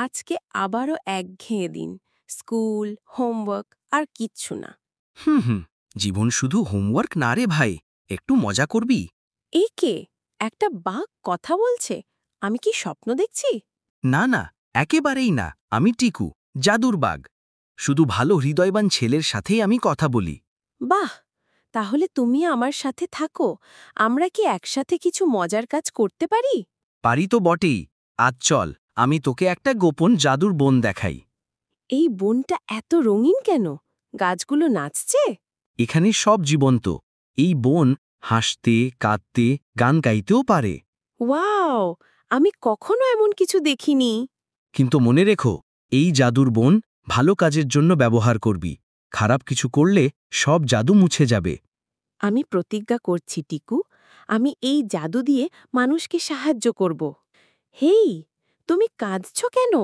আজকে আবারও একঘেয়ে দিন। স্কুল, হোমওয়ার্ক আর কিচ্ছু না। হুম, জীবন শুধু হোমওয়ার্ক না রে ভাই, একটু মজা করবি? এই কে? একটা বাঘ কথা বলছে? আমি কি স্বপ্ন দেখছি? না না, একেবারেই না। আমি টিকু, জাদুর বাগ। শুধু ভালো হৃদয়বান ছেলের সাথেই আমি কথা বলি। বাহ! তাহলে তুমি আমার সাথে থাকো। আমরা কি একসাথে কিছু মজার কাজ করতে পারি? পারি তো বটেই। আজ চল, আমি তোকে একটা গোপন জাদুর বন দেখাই। এই বনটা এত রঙিন কেন? গাছগুলো নাচছে? এখানে সব জীবন্ত। এই বন হাসতে, কাঁদতে, গান গাইতেও পারে। ওয়াও! আমি কখনো এমন কিছু দেখিনি। কিন্তু মনে রেখো, এই জাদুর বন ভালো কাজের জন্য ব্যবহার করবি। খারাপ কিছু করলে সব জাদু মুছে যাবে। আমি প্রতিজ্ঞা করছি টিকু, আমি এই জাদু দিয়ে মানুষকে সাহায্য করব। হেই, তুমি কাঁদছ কেন?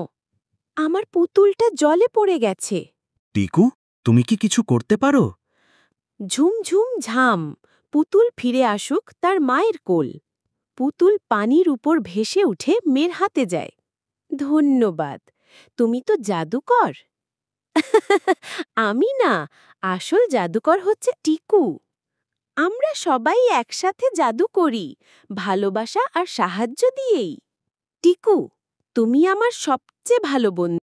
আমার পুতুলটা জলে পড়ে গেছে। টিকু, তুমি কি কিছু করতে পারো? ঝুমঝুম ঝাম, পুতুল ফিরে আসুক তার মায়ের কোল। পুতুল পানির উপর ভেসে উঠে মেয়ের হাতে যায়। ধন্যবাদ, তুমি তো জাদুকর। আমি না, আসল জাদুকর হচ্ছে টিকু। আমরা সবাই একসাথে জাদু করি, ভালোবাসা আর সাহায্য দিয়েই। টিকু, তুমি আমার সবচেয়ে ভালো বন্ধু।